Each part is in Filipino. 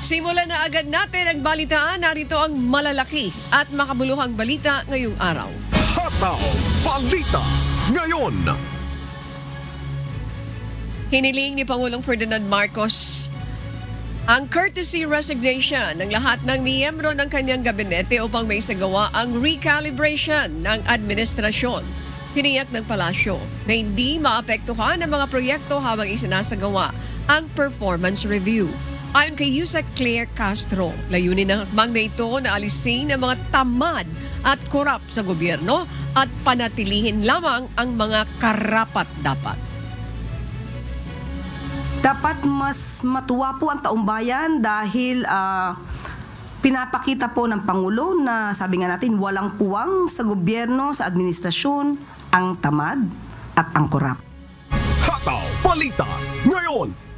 Simulan na agad natin ang balitaan. Narito ang malalaki at makabuluhang balita ngayong araw. Hataw Balita Ngayon. Hiniling ni Pangulong Ferdinand Marcos ang courtesy resignation ng lahat ng miyembro ng kanyang gabinete upang maisagawa ang recalibration ng administrasyon. Tiniyak ng palasyo na hindi maapektuhan ang mga proyekto habang isinasagawa ang performance review. Ayon kay Yusek Claire Castro, layunin ng hakbang na ito na alisin ang mga tamad at korap sa gobyerno at panatilihin lamang ang mga karapat-dapat. Dapat mas matuwa po ang taumbayan dahil pinapakita po ng Pangulo na sabi nga natin walang puwang sa gobyerno, sa administrasyon, ang tamad at ang korap. Hataw Balita Ngayon.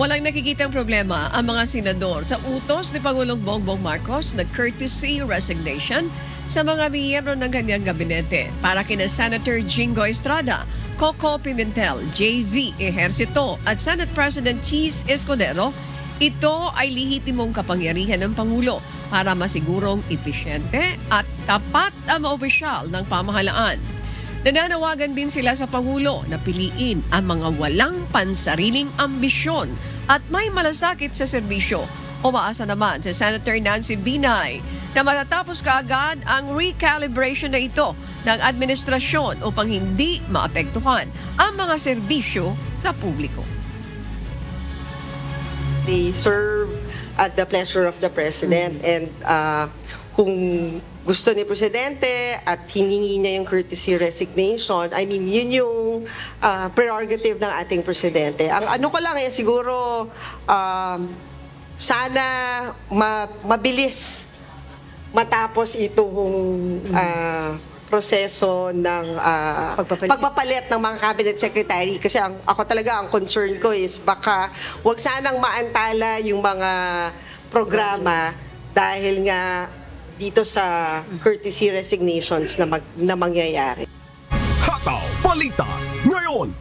Walang nakikitang problema ang mga senador sa utos ni Pangulong Bongbong Marcos na courtesy resignation sa mga miyembro ng kanyang gabinete para kina Senator Jingo Estrada, Coco Pimentel, JV Ejercito at Senate President Cheese Escudero. Ito ay lehitimong kapangyarihan ng Pangulo para masigurong episyente at tapat ang mga opisyal ng pamahalaan. Nananawagan din sila sa Pangulo na piliin ang mga walang pansariling ambisyon at may malasakit sa serbisyo. Umaasa naman si Senator Nancy Binay na matatapos kaagad ang recalibration na ito ng administrasyon upang hindi maapektuhan ang mga serbisyo sa publiko. They serve at the pleasure of the President and kung gusto ni Presidente at hiningi niya yung courtesy resignation, I mean, yun yung prerogative ng ating Presidente. Ang ano ko lang siguro, sana mabilis matapos itong proseso ng pagpapalit ng mga cabinet secretary. Kasi ako talaga, ang concern ko is baka wag sanang maantala yung mga programa dahil nga dito sa courtesy resignations na mangyayari. Hataw Balita Ngayon.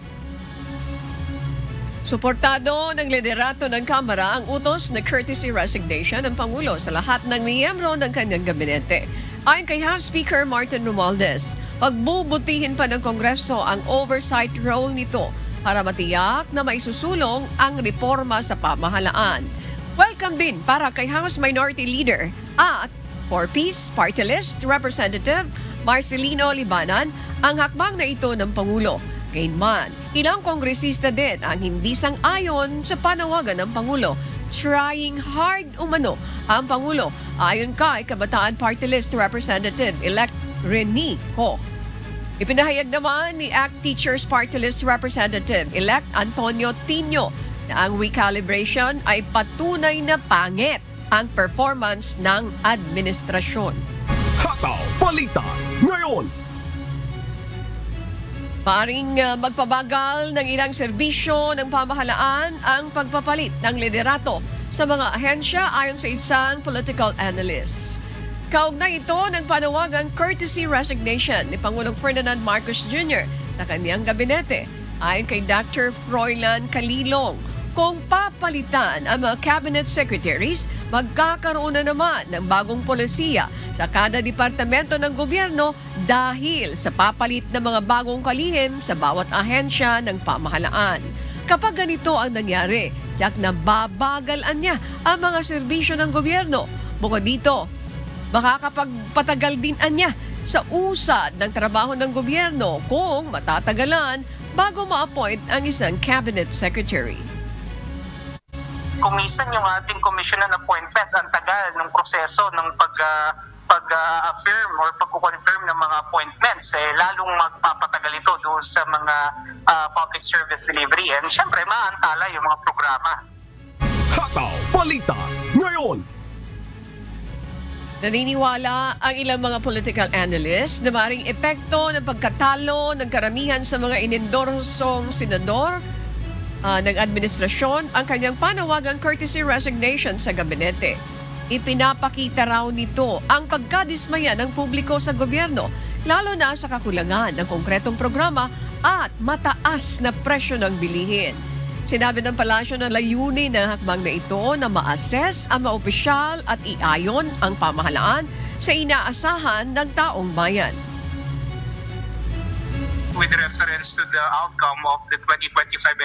Suportado ng liderato ng Kamara ang utos na courtesy resignation ng Pangulo sa lahat ng miyembro ng kanyang gabinete. Ayon kay House Speaker Martin Romualdez, pagbubutihin pa ng Kongreso ang oversight role nito para matiyak na maisusulong ang reforma sa pamahalaan. Welcome din para kay House Minority Leader at For Peace Party List Representative Marcelino Libanan ang hakbang na ito ng Pangulo. Gayunman, ilang kongresista din ang hindi sang-ayon sa panawagan ng Pangulo. Trying hard umano ang Pangulo ayon kay Kabataan Party List Representative-elect Rene Co. Ipinahayag naman ni ACT Teachers Party List Representative-elect Antonio Tino na ang recalibration ay patunay na pangit ang performance ng administrasyon. Hataw Balita Ngayon. Paring magpabagal ng ilang serbisyo ng pamahalaan ang pagpapalit ng liderato sa mga ahensya ayon sa isang political analyst. Kaugnay ito ng panawagang courtesy resignation ni Pangulong Ferdinand Marcos Jr. sa kanyang gabinete. Ayon kay Dr. Froilan Calilong, kung papalitan ang mga cabinet secretaries, magkakaroon na naman ng bagong polisiya sa kada departamento ng gobyerno dahil sa papalit ng mga bagong kalihim sa bawat ahensya ng pamahalaan. Kapag ganito ang nangyari, tiyak na babagalan niya ang mga serbisyo ng gobyerno. Bukod dito, makakapagpatagal din niya sa usad ng trabaho ng gobyerno kung matatagalan bago ma-appoint ang isang cabinet secretary. Kung minsan yung ating commission on appointments, ang tagal ng proseso ng pag-affirm or pag-confirm ng mga appointments, lalong magpapatagal ito doon sa mga public service delivery. And syempre, maantala yung mga programa. Hataw Balita Ngayon. Naniniwala ang ilang mga political analysts na maring epekto ng pagkatalo ng karamihan sa mga inindorsong senador ng administrasyon ang kanyang panawagang courtesy resignation sa gabinete. Ipinapakita raw nito ang pagkadismaya ng publiko sa gobyerno, lalo na sa kakulangan ng konkretong programa at mataas na presyo ng bilihin. Sinabi ng palasyo na layunin ng hakbang na ito na ma-assess ang maopisyal at iayon ang pamahalaan sa inaasahan ng taong bayan. With reference to the outcome of the 2025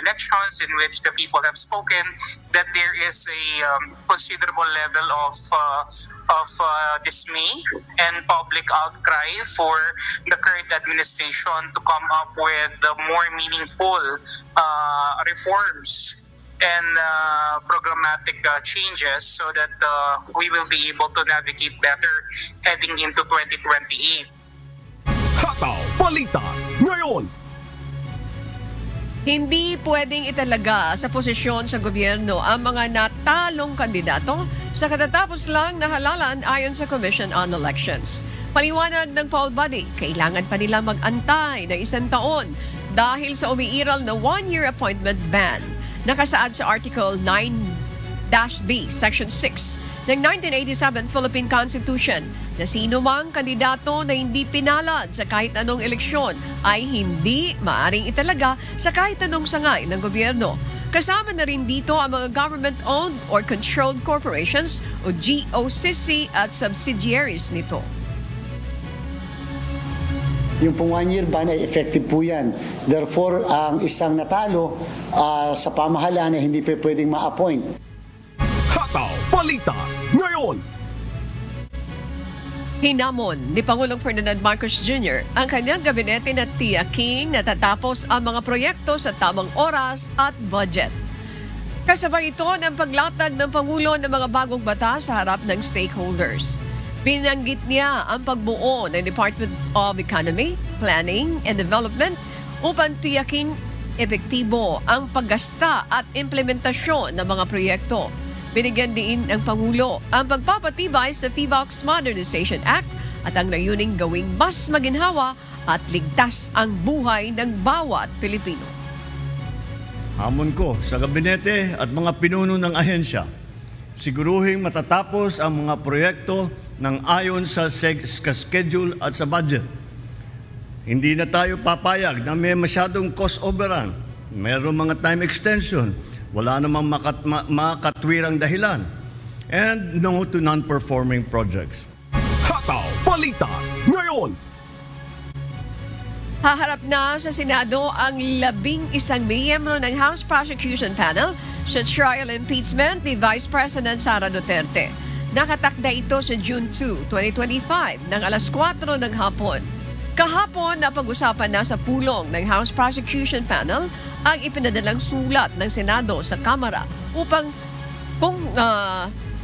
elections, in which the people have spoken that there is a considerable level of dismay and public outcry for the current administration to come up with more meaningful reforms and programmatic changes so that we will be able to navigate better heading into 2028. Hataw Balita ngayon. Hindi pwedeng italaga sa posisyon sa gobyerno ang mga natalong kandidato sa katatapos lang na halalan ayon sa Commission on Elections. Paliwanag ng poll body, kailangan pa nila mag-antay ng 1 taon dahil sa umiiral na 1-year appointment ban. Nakasaad sa Article 9-B, Section 6 ng 1987 Philippine Constitution na sino mang kandidato na hindi pinalad sa kahit anong eleksyon ay hindi maaring italaga sa kahit anong sangay ng gobyerno. Kasama na rin dito ang mga government-owned or controlled corporations o GOCC at subsidiaries nito. Yung pong 1-year ban ay effective po yan. Therefore, ang isang natalo sa pamahalaan ay hindi pa pwedeng ma-appoint. Hataw Balita ngayon. Hinamon ni Pangulong Ferdinand Marcos Jr. ang kanyang gabinete na tiyaking natatapos ang mga proyekto sa tamang oras at budget. Kasabay ito ng paglatag ng Pangulo ng mga bagong batas sa harap ng stakeholders. Binanggit niya ang pagbuo ng Department of Economy, Planning and Development upang tiyaking epektibo ang paggasta at implementasyon ng mga proyekto. Binigyan din ng Pangulo ang pagpapatibay sa PHIVOLCS Modernization Act at ang layuning gawing mas maginhawa at ligtas ang buhay ng bawat Pilipino. Hamon ko sa gabinete at mga pinuno ng ahensya, siguruhing matatapos ang mga proyekto ng ayon sa schedule at sa budget. Hindi na tayo papayag na may masyadong cost overrun, mayroong mga time extension, wala namang makatwirang dahilan, and no to non-performing projects. Hataw Balita ngayon. Haharap na sa Senado ang 11 miyembro ng House Prosecution Panel sa trial impeachment ni Vice President Sara Duterte. Nakatakda ito sa June 2, 2025 ng alas 4 ng hapon. Kahapon, napag-usapan na sa pulong ng House Prosecution Panel ang ipinadalang sulat ng Senado sa Kamara upang kung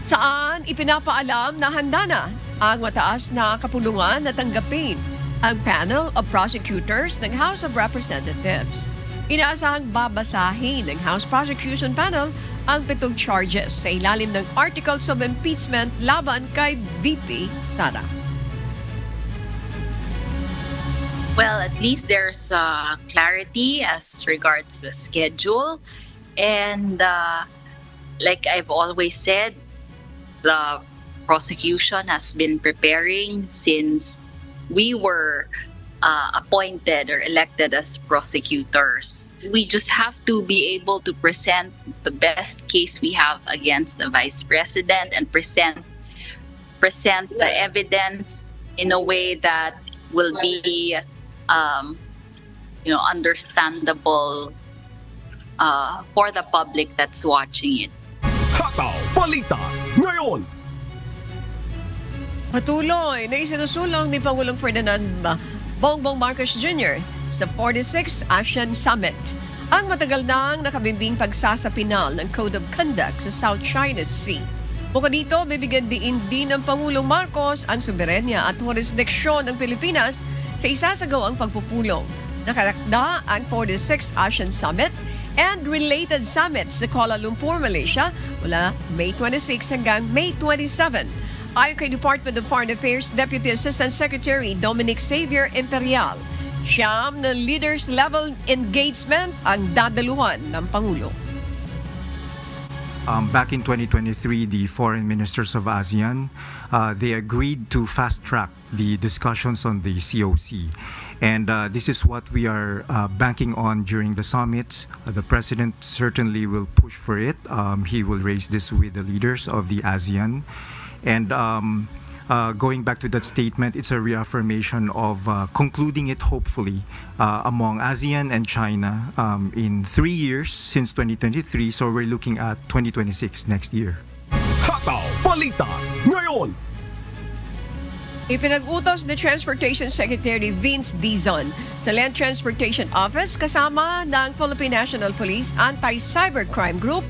saan ipinapaalam na handa na ang mataas na kapulungan na tanggapin ang panel of prosecutors ng House of Representatives. Inaasahang babasahin ng House Prosecution Panel ang 7 charges sa ilalim ng Articles of Impeachment laban kay VP Sara. Well, at least there's clarity as regards the schedule. And like I've always said, the prosecution has been preparing since we were appointed or elected as prosecutors. We just have to be able to present the best case we have against the Vice President and present the evidence in a way that will be understandable for the public that's watching it. Hataw Balita ngayon. Patuloy na isinusulong ni Pangulong Ferdinand Bongbong Marcos Jr. sa 46th ASEAN Summit ang matagal nang nakabimbing pagsasapinal ng Code of Conduct sa South China Sea. Bukod dito, bibigyan din ng Pangulong Marcos ang soberenya at jurisdiksyon ng Pilipinas sa isasagawang pagpupulong. Nakatakda ang 46th ASEAN Summit and related summits sa Kuala Lumpur, Malaysia mula May 26 hanggang May 27. Ayon kay Department of Foreign Affairs Deputy Assistant Secretary Dominic Xavier Imperial, siyam na leaders-level engagement ang dadaluhan ng Pangulo. Back in 2023, the foreign ministers of ASEAN, they agreed to fast-track the discussions on the COC. And this is what we are banking on during the summits. The President certainly will push for it. He will raise this with the leaders of the ASEAN. And going back to that statement, it's a reaffirmation of concluding it hopefully among ASEAN and China in 3 years since 2023. So we're looking at 2026 next year. Hataw Balita ngayon. Ipinag-utos ni Transportation Secretary Vince Dizon sa Land Transportation Office kasama ng Philippine National Police Anti-Cybercrime Group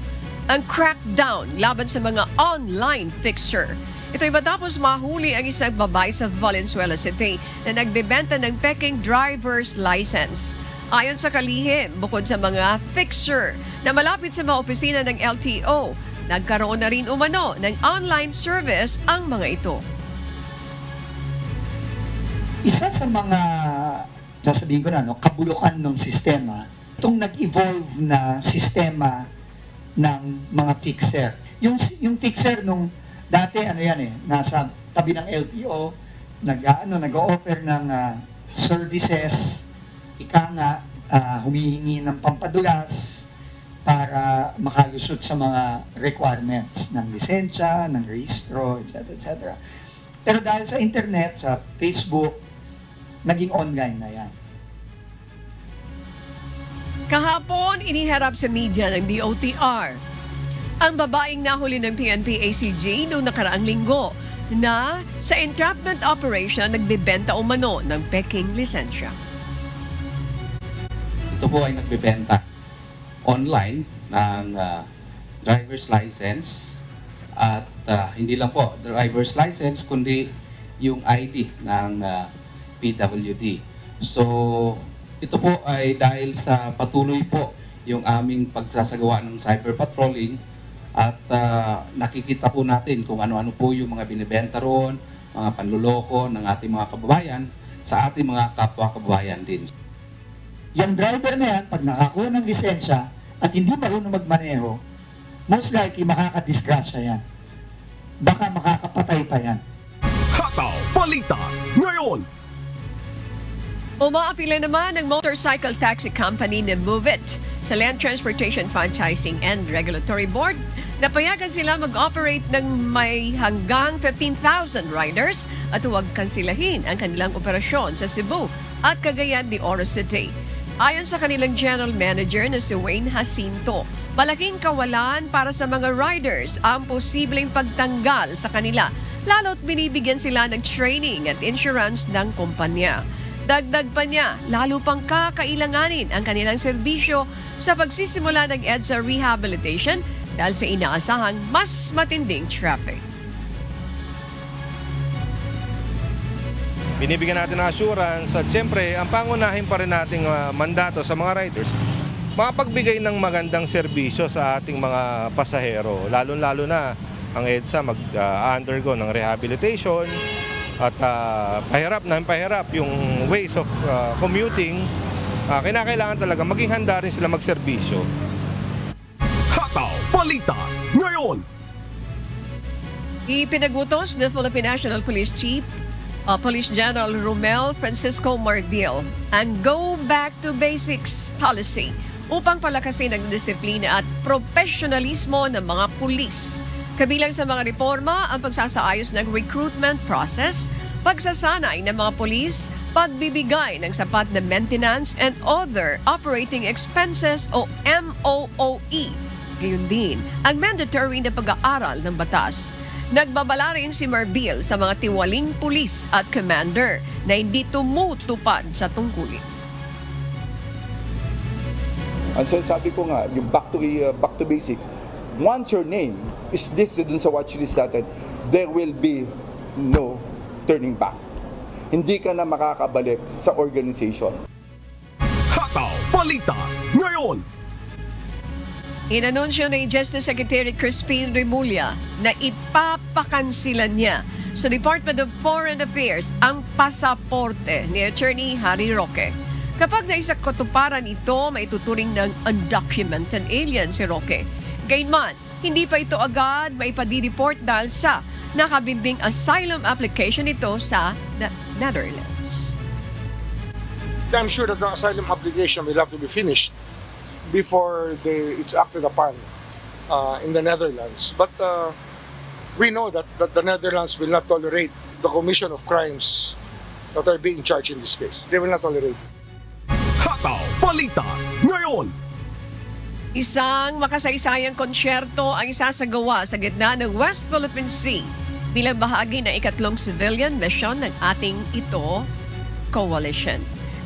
ang crackdown laban sa mga online fixer. Ito'y matapos mahuli ang isang babae sa Valenzuela City na nagbebenta ng peking driver's license. Ayon sa kalihim, bukod sa mga fixer na malapit sa mga opisina ng LTO, nagkaroon na rin umano ng online service ang mga ito. Isa sa mga, sasabihin ko na, kabulukan ng sistema, itong nag-evolve na sistema ng mga fixer. Yung fixer nung dati, nasa tabi ng LTO, nag-offer ng services, humihingi ng pampadulas para makalusot sa mga requirements ng lisensya, ng rehistro, etc. Pero dahil sa internet, sa Facebook, naging online na yan. Kahapon, iniharap sa media ng DOTR ang babaeng nahuli ng PNP-ACG noong nakaraang linggo na sa entrapment operation nagbebenta umano ng peking lisensya. Ito po ay nagbebenta online ng driver's license at hindi lang po driver's license kundi yung ID ng PWD. So, ito po ay dahil sa patuloy po yung aming pagsasagawa ng cyber patrolling at nakikita po natin kung ano-ano po yung mga binibenta roon, mga panluloko ng ating mga kababayan sa ating mga kapwa-kababayan din. Yung driver na yan, pag nakakuha ng lisensya at hindi marunong magmaneho, most likely makakadisgrasya yan. Baka makakapatay pa yan. Hataw Balita ngayon. Umaapila naman ng motorcycle taxi company na MoveIt sa Land Transportation Franchising and Regulatory Board. Napayagan sila mag-operate ng may hanggang 15,000 riders at huwag kansilahin ang kanilang operasyon sa Cebu at Cagayan de Oro City. Ayon sa kanilang general manager na si Wayne Jacinto, malaking kawalan para sa mga riders ang posibleng pagtanggal sa kanila, lalo't binibigyan sila ng training at insurance ng kumpanya. Dagdag pa niya, lalo pang kakailanganin ang kanilang serbisyo sa pagsisimula ng EDSA rehabilitation dahil sa inaasahang mas matinding traffic. Binibigyan natin ng assurance at siyempre ang pangunahin pa rin nating mandato sa mga riders, makapagbigay ng magandang serbisyo sa ating mga pasahero, lalo-lalo na ang EDSA mag-undergo ng rehabilitation at pahirap yung ways of commuting. Kinakailangan talaga maging handa rin sila magserbisyo. Hataw Balita ngayon. Ipinagutos ng Philippine National Police Chief Police General Romel Francisco Marbil ang Go Back to Basics policy upang palakasin ang disiplina at profesionalismo ng mga pulis. Kabilang sa mga reforma ang pagsasaayos ng recruitment process, pagsasanay ng mga pulis, pagbibigay ng sapat na maintenance and other operating expenses o MOOE. Gayun din ang mandatory na pag-aaral ng batas. Nagbabala rin si Marbil sa mga tiwaling pulis at commander na hindi tumutupad sa tungkulin. Ang sabi ko nga, yung back to basic, once your name is listed dun sa watch list natin, there will be no turning back. Hindi ka na makakabalik sa organization. Hataw Balita ngayon. Inanunsyo ni Justice Secretary Crispin Remulla na ipapakansilan niya sa Department of Foreign Affairs ang pasaporte ni Attorney Harry Roque. Kapag naisakatuparan ito, maituturing ng undocumented alien si Roque. Gayunman, hindi pa ito agad maipadireport dahil sa nakabimbing asylum application ito sa Netherlands. I'm sure that the asylum application will have to be finished before it's acted upon in the Netherlands. But we know that the Netherlands will not tolerate the commission of crimes that are being charged in this case. They will not tolerate it. Hataw Balita ngayon. Isang makasaysayang konsyerto ang isasagawa sa gitna ng West Philippine Sea bilang bahagi ng ikatlong civilian mission ng ating ito coalition.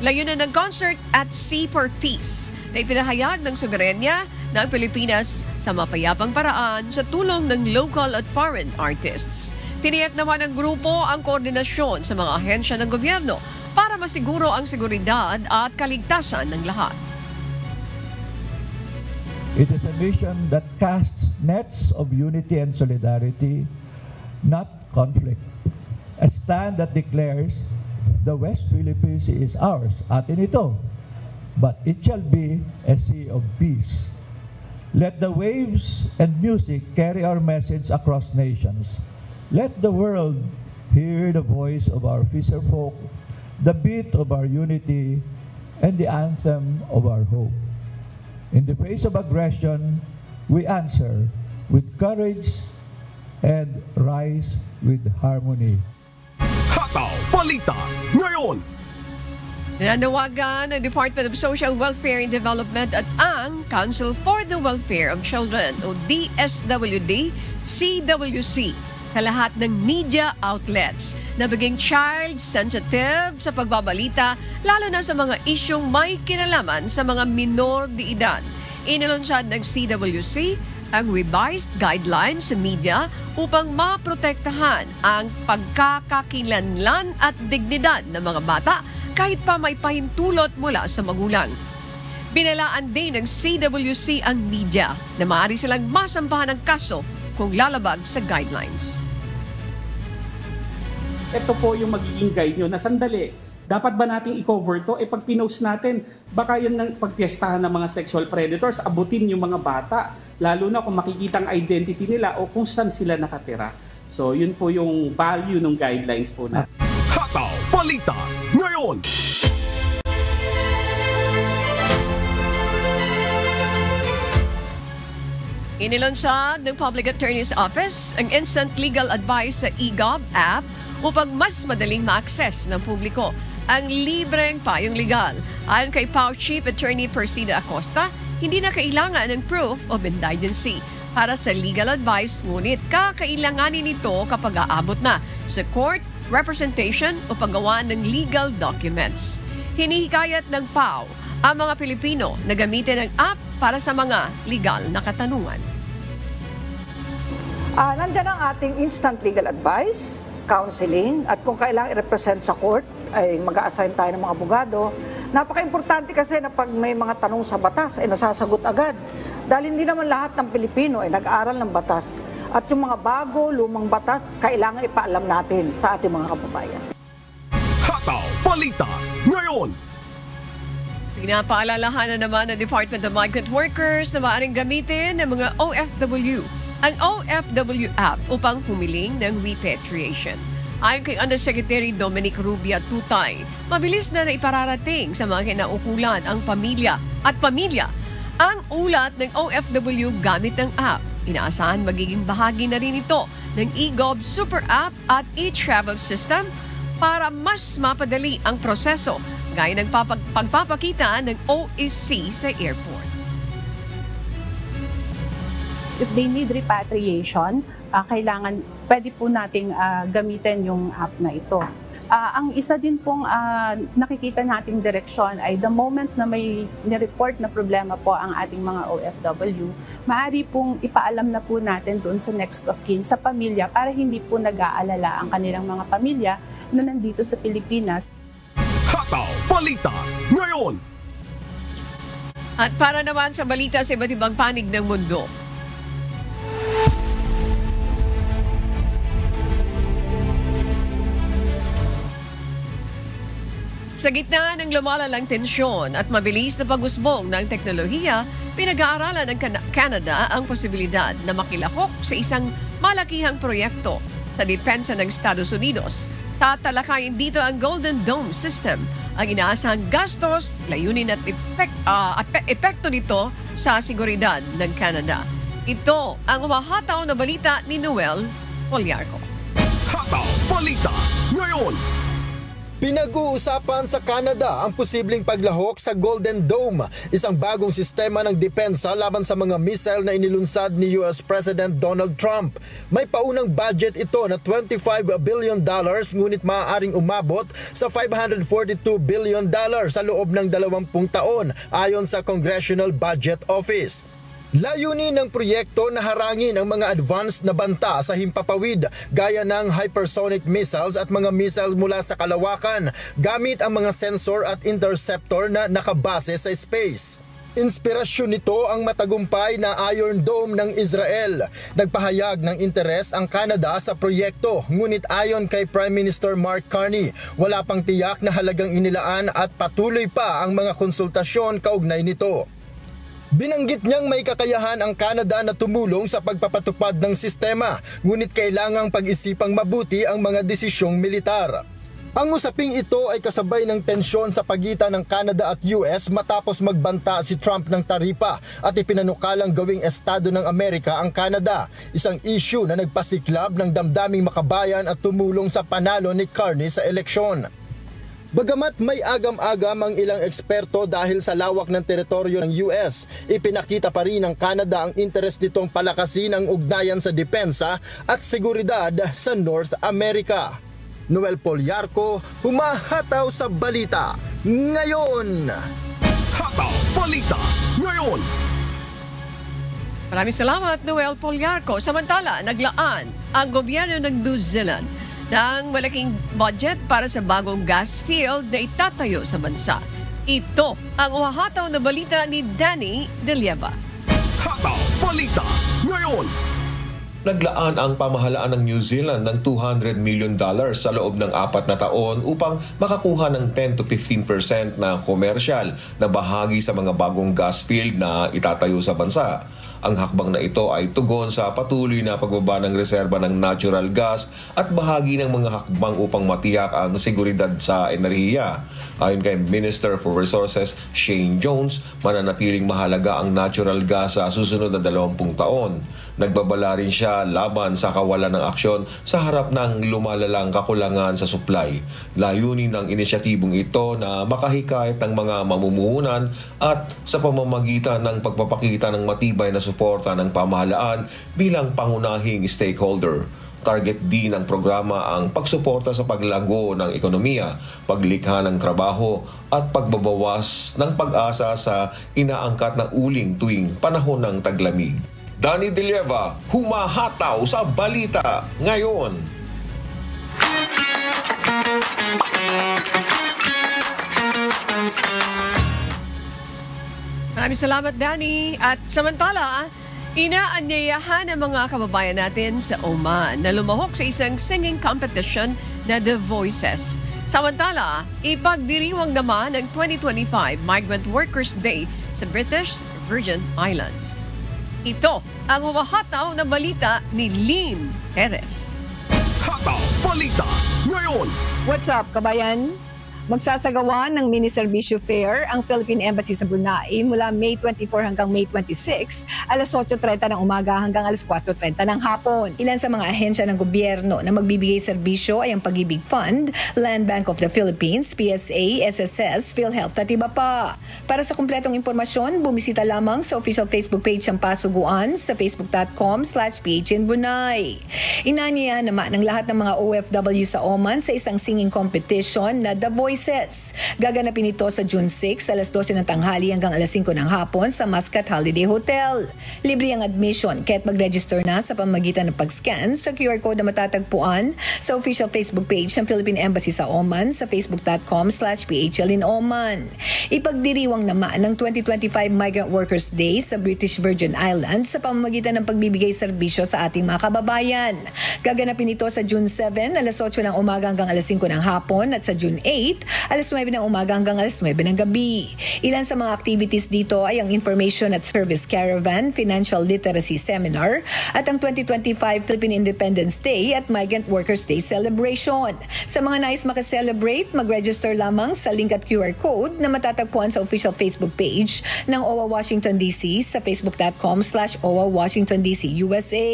Layunin ng concert at Sea for Peace na ipinahayag ng soberenya ng Pilipinas sa mapayapang paraan sa tulong ng local at foreign artists. Tiniyak naman ng grupo ang koordinasyon sa mga ahensya ng gobyerno para masiguro ang seguridad at kaligtasan ng lahat. It is a mission that casts nets of unity and solidarity, not conflict. A stand that declares the West Philippine Sea is ours, atin ito, but it shall be a sea of peace. Let the waves and music carry our message across nations. Let the world hear the voice of our fisher folk, the beat of our unity, and the anthem of our hope. In the face of aggression, we answer with courage and rise with harmony. Hataw Balita ngayon. Nananawagan ng Department of Social Welfare and Development at ang Council for the Welfare of Children o DSWD, CWC sa lahat ng media outlets na maging child-sensitive sa pagbabalita lalo na sa mga isyong may kinalaman sa mga minor de edad. Inilunsad ng CWC ang revised guidelines sa media upang maprotektahan ang pagkakakilanlan at dignidad ng mga bata kahit pa may pahintulot mula sa magulang. Binalaan din ng CWC ang media na maaari silang masampahan ng kaso kung lalabag sa guidelines. Ito po yung magiging guide nyo na sandali. Dapat ba nating i-cover to? Pag pinost natin, baka yan ng pagpiestahan ng mga sexual predators, abutin yung mga bata. Lalo na kung makikita ang identity nila o kung saan sila nakatira. So yun po yung value ng guidelines po natin. Hataw Balita ngayon. Inilunsad ng Public Attorney's Office ang instant legal advice sa eGov app upang mas madaling ma-access ng publiko ang libreng payong legal. Ayon kay PAO Chief Attorney Persida Acosta, hindi na kailangan ng proof of indigency para sa legal advice, ngunit kakailanganin ito kapag aabot na sa court, representation o paggawa ng legal documents. Hinihikayat ng PAO ang mga Pilipino na gamitin ang app para sa mga legal na katanungan. Nandiyan ang ating instant legal advice, counseling, at kung kailangan i-represent sa court, ay mag-a-assign tayo ng mga abogado. Napaka-importante kasi na pag may mga tanong sa batas, ay nasasagot agad. Dahil hindi naman lahat ng Pilipino ay nag-aaral ng batas. At yung mga bago, lumang batas, kailangan ipaalam natin sa ating mga kababayan. Hataw Balita ngayon. Pinapaalalahanan naman ng Department of Migrant Workers na maaaring gamitin ng mga OFW ang OFW app upang humiling ng repatriation. Ayon kay Undersecretary Dominic Rubia Tutay, mabilis na ipararating sa mga kinaukulan ang pamilya ang ulat ng OFW gamit ng app. Inaasahan magiging bahagi na rin ito ng eGov Super App at e-travel system para mas mapadali ang proseso gaya ng pagpapakita ng OSC sa airport. If they need repatriation, pwede po nating gamitin yung app na ito. Ang isa din pong nakikita nating direksyon ay the moment na may nireport na problema po ang ating mga OFW, maaari pong ipaalam na po natin doon sa next of kin, sa pamilya, para hindi po nag-aalala ang kanilang mga pamilya na nandito sa Pilipinas. Hataw Balita ngayon. At para naman sa balita sa iba't ibang panig ng mundo, sa gitna ng lumalalang tensyon at mabilis na pag-usbong ng teknolohiya, pinag-aaralan ng Canada ang posibilidad na makilahok sa isang malakihang proyekto sa depensa ng Estados Unidos Tatalakayin dito ang Golden Dome System, ang inaasahang gastos, layunin at epekto nito sa seguridad ng Canada. Ito ang umahataw na balita ni Noel Poliarco. Hataw Balita ngayon. Pinag-uusapan sa Canada ang posibleng paglahok sa Golden Dome, isang bagong sistema ng depensa laban sa mga missile na inilunsad ni US President Donald Trump. May paunang budget ito na $25 billion ngunit maaaring umabot sa $542 billion sa loob ng 20 taon ayon sa Congressional Budget Office. Layunin ng proyekto na harangin ang mga advanced na banta sa himpapawid gaya ng hypersonic missiles at mga missile mula sa kalawakan gamit ang mga sensor at interceptor na nakabase sa space. Inspirasyon nito ang matagumpay na Iron Dome ng Israel. Nagpahayag ng interes ang Canada sa proyekto, ngunit ayon kay Prime Minister Mark Carney, wala pang tiyak na halagang inilaan at patuloy pa ang mga konsultasyon kaugnay nito. Binanggit niyang may kakayahan ang Canada na tumulong sa pagpapatupad ng sistema, ngunit kailangang pag-isipang mabuti ang mga desisyong militar. Ang usaping ito ay kasabay ng tensyon sa pagitan ng Canada at US matapos magbanta si Trump ng taripa at ipinanukalang gawing estado ng Amerika ang Canada, isang issue na nagpasiklab ng damdaming makabayan at tumulong sa panalo ni Carney sa eleksyon. Bagamat may agam-agam ang ilang eksperto dahil sa lawak ng teritoryo ng US, ipinakita pa rin ng Canada ang interes nitong palakasin ang ugnayan sa depensa at seguridad sa North America. Noel Poliarco, humahataw sa balita ngayon. Hataw Balita ngayon. Maraming salamat, Noel Poliarco. Samantala, naglaan ang gobyerno ng New Zealand ng malaking budget para sa bagong gas field na itatayo sa bansa. Ito ang umahataw na balita ni Danny De Lieva. Hataw Balita ngayon. Naglaan ang pamahalaan ng New Zealand ng $200 million sa loob ng 4 na taon upang makakuha ng 10 to 15% na komersyal na bahagi sa mga bagong gas field na itatayo sa bansa. Ang hakbang na ito ay tugon sa patuloy na pagbaba ng reserba ng natural gas at bahagi ng mga hakbang upang matiyak ang seguridad sa enerhiya. Ayon kay Minister for Resources Shane Jones, mananatiling mahalaga ang natural gas sa susunod na 20 taon. Nagbabala rin siya laban sa kawalan ng aksyon sa harap ng lumalalang kakulangan sa supply. Layunin ng inisyatibong ito na makahikayat ng mga mamumuhunan at sa pamamagitan ng pagpapakita ng matibay na suporta ng pamahalaan bilang pangunahing stakeholder. Target din ng programa ang pagsuporta sa paglago ng ekonomiya, paglikha ng trabaho at pagbabawas ng pag-asa sa inaangkat na uling tuwing panahon ng taglamig. Danny De Lieva, humahataw sa balita ngayon. Maraming salamat, Danny. At samantala, inaanyayahan ang mga kababayan natin sa Oman na lumahok sa isang singing competition na The Voices. Samantala, ipagdiriwang naman ang 2025 Migrant Workers Day sa British Virgin Islands. Ito ang humahataw na balita ni Lynn Perez. Hataw Balita ngayon. What's up, kabayan? Magsasagawa ng mini-serbisyo fair ang Philippine Embassy sa Brunei mula May 24 hanggang May 26, alas 8:30 ng umaga hanggang alas 4:30 ng hapon. Ilan sa mga ahensya ng gobyerno na magbibigay serbisyo ay ang Pag-ibig Fund, Land Bank of the Philippines, PSA, SSS, PhilHealth at iba pa. Para sa kumpletong impormasyon, bumisita lamang sa official Facebook page ng Pasuguan sa facebook.com/PHNBrunei. Inanyayahan naman ng lahat ng mga OFW sa Oman sa isang singing competition na The Voices. Gaganapin ito sa June 6, alas 12 ng tanghali hanggang alas 5 ng hapon sa Muscat Holiday Hotel. Libre ang admission kahit mag-register na sa pamamagitan ng pag-scan sa QR code na matatagpuan sa official Facebook page ng Philippine Embassy sa Oman sa facebook.com/PHLinoman. Ipagdiriwang naman ng 2025 Migrant Workers Day sa British Virgin Islands sa pamamagitan ng pagbibigay serbisyo sa ating mga kababayan. Gaganapin ito sa June 7, alas 8 ng umaga hanggang alas 5 ng hapon at sa June 8, alas 9 ng umaga hanggang alas 9 ng gabi. Ilan sa mga activities dito ay ang Information at Service Caravan, Financial Literacy Seminar, at ang 2025 Philippine Independence Day at Migrant Workers Day Celebration. Sa mga nais makaselebrate, mag-register lamang sa link at QR code na matatagpuan sa official Facebook page ng OWA Washington DC sa facebook.com/OWA Washington DC USA.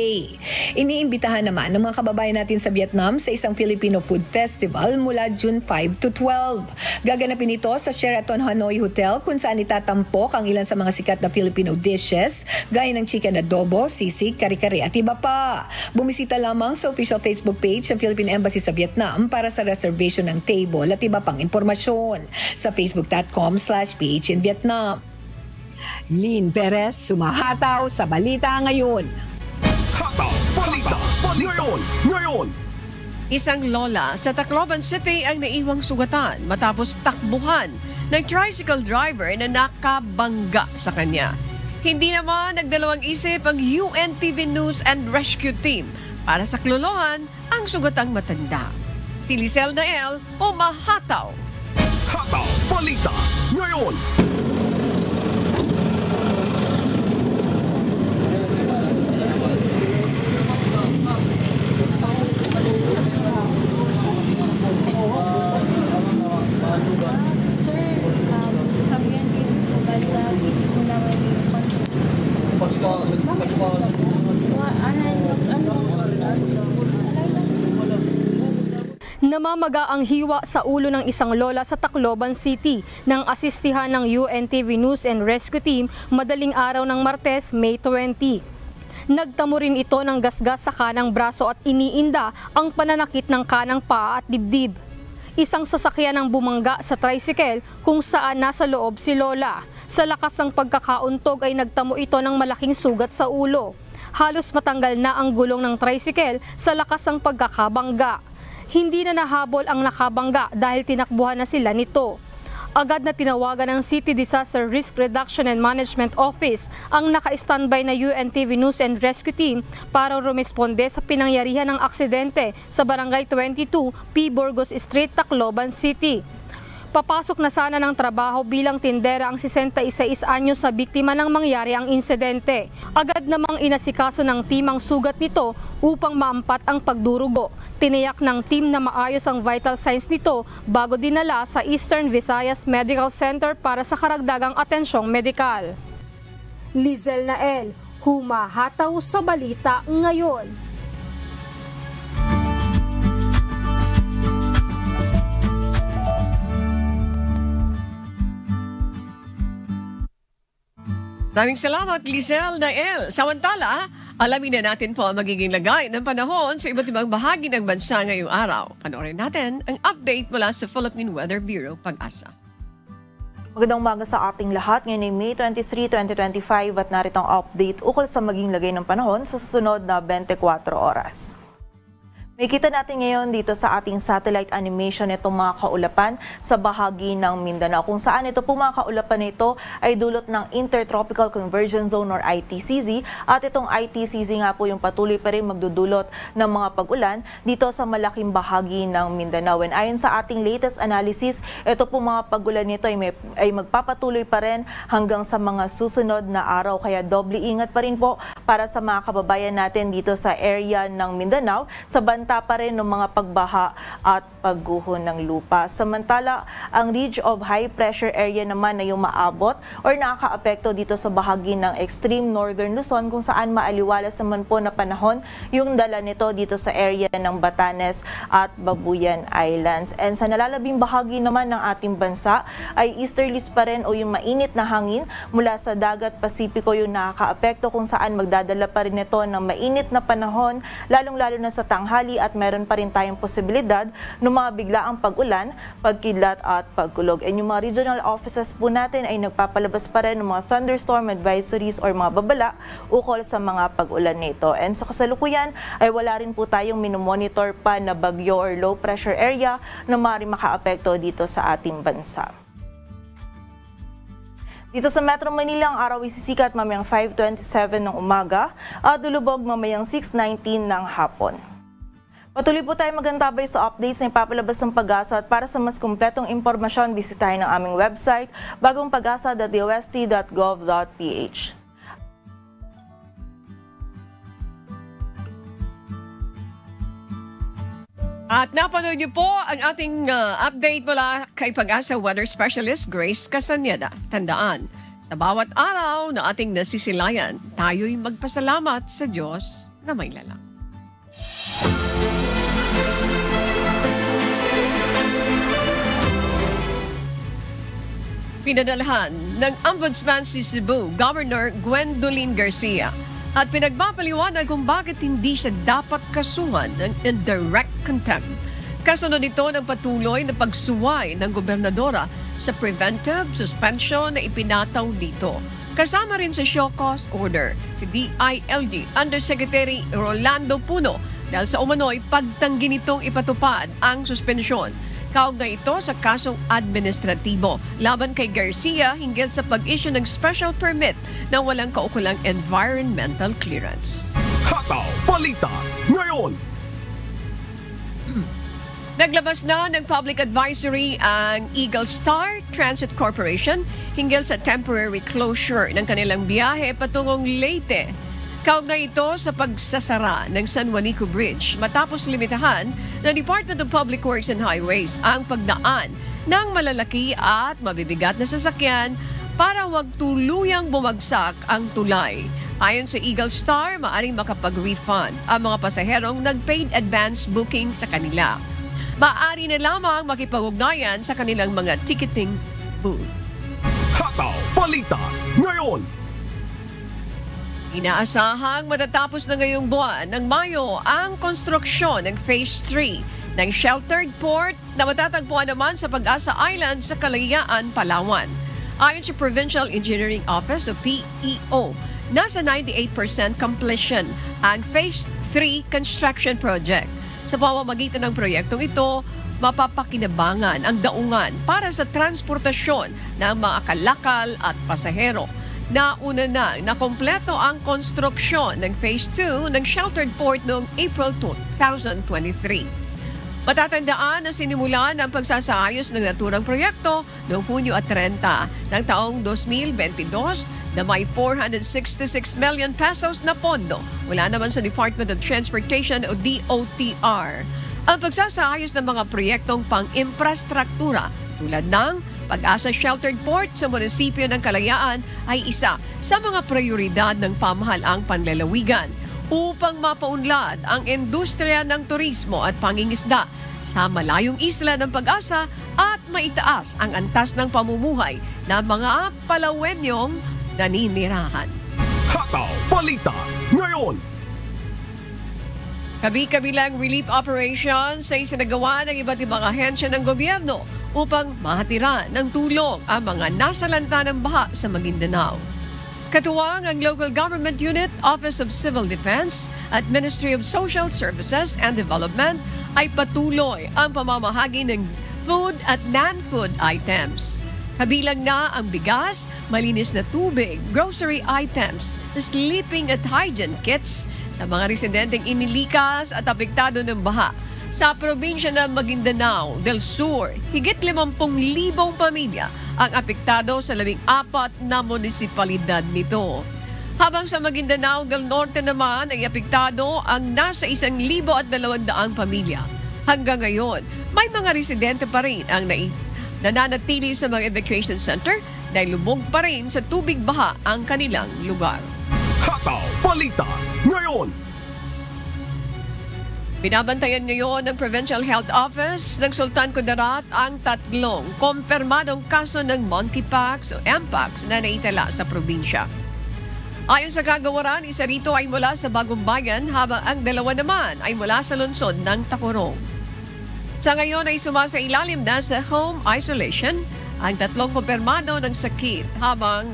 Iniimbitahan naman ng mga kababayan natin sa Vietnam sa isang Filipino Food Festival mula June 5 to 12. Gaganapin ito sa Sheraton Hanoi Hotel kung saan itatampok ang ilan sa mga sikat na Filipino dishes gaya ng chicken adobo, sisig, kare-kare at iba pa. Bumisita lamang sa official Facebook page ng Philippine Embassy sa Vietnam para sa reservation ng table at iba pang impormasyon sa facebook.com/PH in Vietnam. Lynn Perez, sumahataw sa Balita Ngayon. Hataw Balita Ngayon. Isang lola sa Tacloban City ang naiwang sugatan matapos takbuhan ng tricycle driver na nakabangga sa kanya. Hindi naman nagdalawang isip ang UNTV News and Rescue Team para saklolohan ang sugatang matanda. Si Lisel Nael, umahataw. Hataw Balita Ngayon. Namamaga ang hiwa sa ulo ng isang lola sa Tacloban City nang asistihan ng UNTV News and Rescue Team madaling araw ng Martes, May 20. Nagtamo rin ito ng gasgas sa kanang braso at iniinda ang pananakit ng kanang paa at dibdib. Isang sasakyan ang bumangga sa tricycle kung saan nasa loob si lola. Sa lakas ng pagkakauntog ay nagtamo ito ng malaking sugat sa ulo. Halos matanggal na ang gulong ng tricycle sa lakas ng pagkakabangga. Hindi na nahabol ang nakabangga dahil tinakbuhan na sila nito. Agad na tinawagan ng City Disaster Risk Reduction and Management Office ang naka-standby na UNTV News and Rescue Team para rumesponde sa pinangyarihan ng aksidente sa Barangay 22, P. Burgos Street, Tacloban City. Papasok na sana ng trabaho bilang tindera ang 66 anyos sa biktima ng mangyari ang insidente. Agad namang inasikaso ng team ang sugat nito upang maampat ang pagdurugo. Tiniyak ng team na maayos ang vital signs nito bago dinala sa Eastern Visayas Medical Center para sa karagdagang atensyong medikal. Lizel Nael, humahataw sa Balita Ngayon. Maraming salamat, Lisel Nael. Samantala, alamin na natin po ang magiging lagay ng panahon sa iba't ibang bahagi ng bansa ngayong araw. Panoorin natin ang update mula sa Philippine Weather Bureau, Pag-asa. Magandang umaga sa ating lahat. Ngayon ay May 23, 2025 at narito ang update ukol sa magiging lagay ng panahon sa susunod na 24 oras. Makikita natin ngayon dito sa ating satellite animation itong mga kaulapan sa bahagi ng Mindanao. Kung saan ito po mga kaulapan nito ay dulot ng Intertropical Convergence Zone or ITCZ. At itong ITCZ nga po yung patuloy pa rin magdudulot ng mga pag-ulan dito sa malaking bahagi ng Mindanao. And ayon sa ating latest analysis, ito po mga pag-ulan nito ay magpapatuloy pa rin hanggang sa mga susunod na araw. Kaya doble ingat pa rin po para sa mga kababayan natin dito sa area ng Mindanao sa banta pa rin ng mga pagbaha at pagguho ng lupa. Samantala, ang ridge of high pressure area naman na yung maabot or nakakaapekto dito sa bahagi ng extreme northern Luzon kung saan maaliwalas naman po na panahon yung dala nito dito sa area ng Batanes at Babuyan Islands. And sa nalalabing bahagi naman ng ating bansa ay easterlies pa rin o yung mainit na hangin mula sa dagat Pasipiko yung nakakaapekto kung saan magdadala pa rin ito ng mainit na panahon lalong-lalo na sa tanghali at meron pa rin tayong posibilidad ng mga biglaang pag-ulan, pagkidlat at pagkulog. And yung mga regional offices po natin ay nagpapalabas pa rin ng mga thunderstorm advisories or mga babala ukol sa mga pag-ulan nito. And sa kasalukuyan ay wala rin po tayong minomonitor pa na bagyo or low pressure area na maaaring makaapekto dito sa ating bansa. Dito sa Metro Manila, ang araw ay sisikat mamayang 5:27 ng umaga at lulubog mamayang 6:19 ng hapon. Patuloy po tayo magantabay sa updates na ipapalabas ng Pag-asa at para sa mas kumpletong impormasyon, bisitahin ang aming website bagongpagasa.dost.gov.ph. At napanood niyo po ang ating update mula kay Pag-asa Weather Specialist Grace Castaneda. Tandaan, sa bawat araw na ating nasisilayan, tayo'y magpasalamat sa Diyos na may lalang. Pinadalhan ng Ombudsman si Cebu, Governor Gwendolyn Garcia, at pinagpapaliwanag kung bakit hindi siya dapat kasuhan ng indirect contempt. Kasunod ito ng patuloy na pagsuway ng gobernadora sa preventive suspension na ipinataw dito. Kasama rin sa show cause order si DILG Undersecretary Rolando Puno dahil sa umano'y pagtanggi nitong ipatupad ang suspensyon. Kaugnay ito sa kasong administratibo laban kay Garcia hinggil sa pag-issue ng special permit na walang kaukulang environmental clearance. Hataw Balita ngayon! Naglabas na ng public advisory ang Eagle Star Transit Corporation hinggil sa temporary closure ng kanilang biyahe patungong Leyte. Kaugnay ito sa pagsasara ng San Juanico Bridge matapos limitahan ng Department of Public Works and Highways ang pagdaan ng malalaki at mabibigat na sasakyan para wag tuluyang bumagsak ang tulay. Ayon sa Eagle Star, maaring makapag-refund ang mga pasaherong nag-paid advance booking sa kanila. Maaari na lamang makipag-ugnayan sa kanilang mga ticketing booth. Hataw Balita ngayon! Inaasahang matatapos na ngayong buwan ng Mayo ang konstruksyon ng Phase 3 ng sheltered port na matatagpuan naman sa Pag-asa Island sa Kalayaan, Palawan. Ayon sa Provincial Engineering Office o PEO, nasa 98% completion ang Phase 3 construction project. Sa pamamagitan ng proyektong ito, mapapakinabangan ang daungan para sa transportasyon ng mga kalakal at pasahero. Nauna na nakompleto ang konstruksyon ng Phase 2 ng sheltered port noong April 2023. Matatandaan na sinimulan ang pagsasaayos ng naturang proyekto noong Hunyo at 30 ng taong 2022 na may 466 million pesos na pondo mula naman sa Department of Transportation o DOTR. Ang pagsasaayos ng mga proyektong pang-infrastruktura tulad ng Pag-asa Sheltered Port sa munisipyo ng Kalayaan ay isa sa mga prioridad ng pamahalaang panlalawigan upang mapaunlad ang industriya ng turismo at pangingisda sa malayong isla ng Pag-asa at maitaas ang antas ng pamumuhay ng mga Palawenyong naninirahan. Hataw Balita ngayon! Kabi-kabilang relief operations ay isinagawa ng iba't ibang ahensya ng gobyerno upang mahatiran ng tulong ang mga nasalanta ng baha sa Maguindanao. Katuwang ang Local Government Unit, Office of Civil Defense at Ministry of Social Services and Development ay patuloy ang pamamahagi ng food at non-food items. Kabilang na ang bigas, malinis na tubig, grocery items, sleeping at hygiene kits sa mga residenteng inilikas at apektado ng baha. Sa probinsya ng Maguindanao del Sur, higit 50,000 pamilya ang apektado sa 14 na munisipalidad nito. Habang sa Maguindanao del Norte naman ay apektado ang nasa 1,200 pamilya. Hanggang ngayon, may mga residente pa rin ang nananatili sa mga evacuation center dahil lubog pa rin sa tubig baha ang kanilang lugar. Hataw Balita ngayon! Binabantayan ngayon ng Provincial Health Office ng Sultan Kudarat ang 3 kumpirmadong kaso ng monkeypox o mpox na naitala sa probinsya. Ayon sa kagawaran, isa rito ay mula sa Bagong Bayan habang ang 2 naman ay mula sa lungsod ng Tacurong. Sa ngayon ay sumasailalim na sa home isolation ang 3 kumpirmado ng sakit habang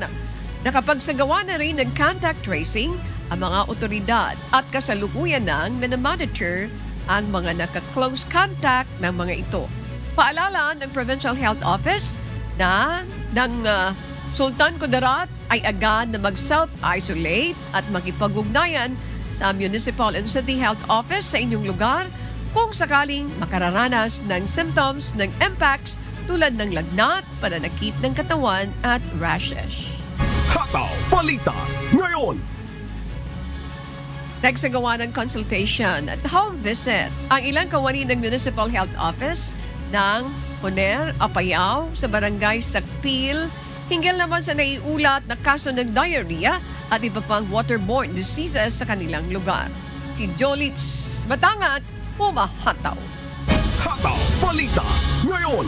nakapagsagawa na rin ng contact tracing ang mga otoridad at kasalukuyan nang minamonitor ang mga naka-close contact ng mga ito. Paalala ng Provincial Health Office na ng Sultan Kudarat ay agad na mag-self-isolate at makipag-ugnayan sa Municipal and City Health Office sa inyong lugar kung sakaling makararanas ng symptoms ng MPAX tulad ng lagnat, pananakit ng katawan at rashes. Hataw Balita ngayon. Nagsagawa ng consultation at home visit ang ilang kawani ng Municipal Health Office ng Poner, Apayao sa Barangay Sakpil hinggil naman sa naiulat na kaso ng diarrhea at iba pang waterborne diseases sa kanilang lugar. Si Jolitz Batangat, humahataw. Hataw Balita ngayon.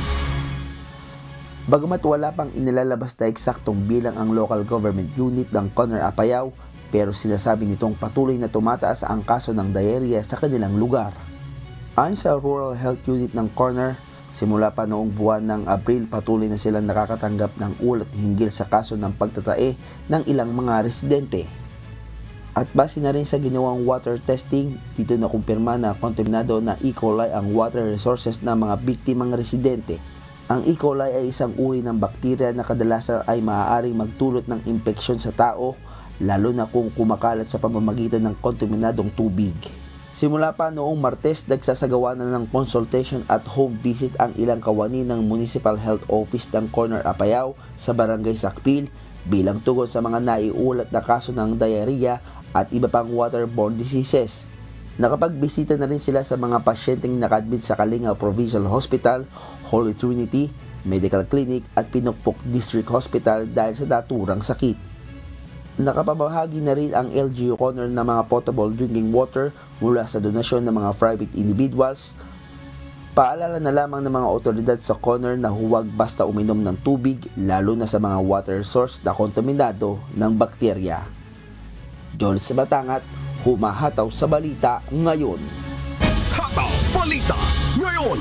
Bagamat wala pang inilalabas na eksaktong bilang ang local government unit ng Poner, Apayao, pero sinasabi nitong patuloy na tumataas ang kaso ng diarrhea sa kanilang lugar. Ayon sa Rural Health Unit ng Poner, simula pa noong buwan ng Abril patuloy na silang nakakatanggap ng ulat hinggil sa kaso ng pagtatae ng ilang mga residente. At base na rin sa ginawang water testing, dito na kumpirma na kontaminado na E. coli ang water resources ng mga biktimang residente. Ang E. coli ay isang uri ng bakterya na kadalasan ay maaaring magdulot ng impeksyon sa tao, lalo na kung kumakalat sa pamamagitan ng kontaminadong tubig. Simula pa noong Martes, nagsasagawa na ng consultation at home visit ang ilang kawani ng Municipal Health Office ng Poner, Apayao sa Barangay Sakpil bilang tugon sa mga naiulat na kaso ng diarrhea at iba pang waterborne diseases. Nakapagbisita na rin sila sa mga pasyenteng nakadmit sa Kalinga Provincial Hospital, Holy Trinity Medical Clinic at Pinukpok District Hospital dahil sa naturang sakit. Nakapamahagi na rin ang LGU Poner ng mga potable drinking water mula sa donasyon ng mga private individuals. Paalala na lamang ng mga otoridad sa Poner na huwag basta uminom ng tubig lalo na sa mga water source na kontaminado ng bakterya. John Sabatangat, humahataw sa balita ngayon. Hataw Balita ngayon.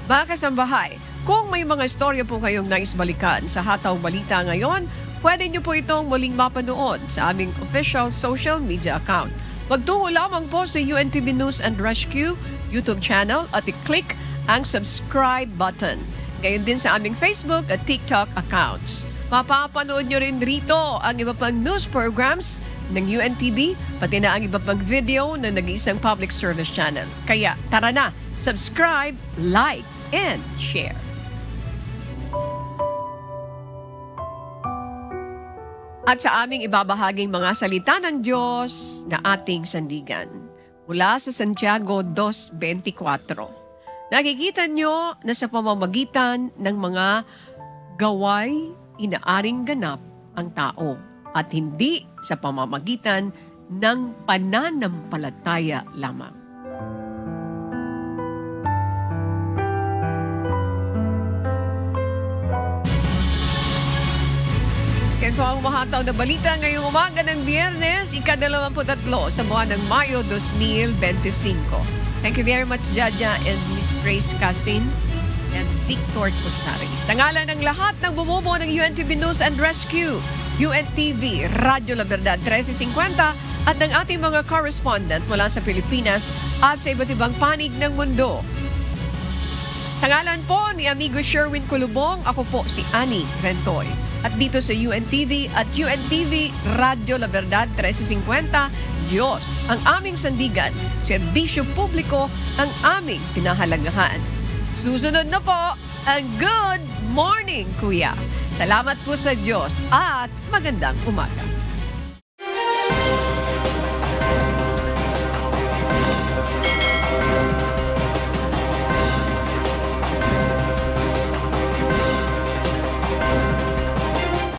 Mga kasambahay, kung may mga istorya po kayong nais balikan sa Hataw Balita ngayon, pwede nyo po itong muling mapanood sa aming official social media account. Magtungo lamang po sa UNTV News and Rescue YouTube channel at i-click ang subscribe button. Gayon din sa aming Facebook at TikTok accounts. Mapapanood nyo rin rito ang iba pang news programs ng UNTV, pati na ang iba pang video na nag-iisang public service channel. Kaya tara na, subscribe, like, and share. At sa aming ibabahaging mga salita ng Diyos na ating sandigan. Mula sa Santiago 2:24. Nakikita nyo na sa pamamagitan ng mga gaway, inaaring ganap ang tao at hindi sa pamamagitan ng pananampalataya lamang. Yan po ang mahataw na balita ngayong umaga ng Biyernes, ika-23 sa buwan ng Mayo 2025. Thank you very much, Jaja and Miss Grace Casin and Victor Cosari. Sa ngalan ng lahat ng bumubuo ng UNTV News and Rescue, UNTV, Radyo La Verdad 1350 at ng ating mga correspondent mula sa Pilipinas at sa iba't ibang panig ng mundo. Sa ngalan po ni Amigo Sherwin Kulubong, ako po si Annie Rentoy. At dito sa UNTV at UNTV Radyo La Verdad 1350, Diyos ang aming sandigan, serbisyo publiko ang aming pinahalagahan. Susunod na po ang Good Morning, Kuya. Salamat po sa Diyos at magandang umaga.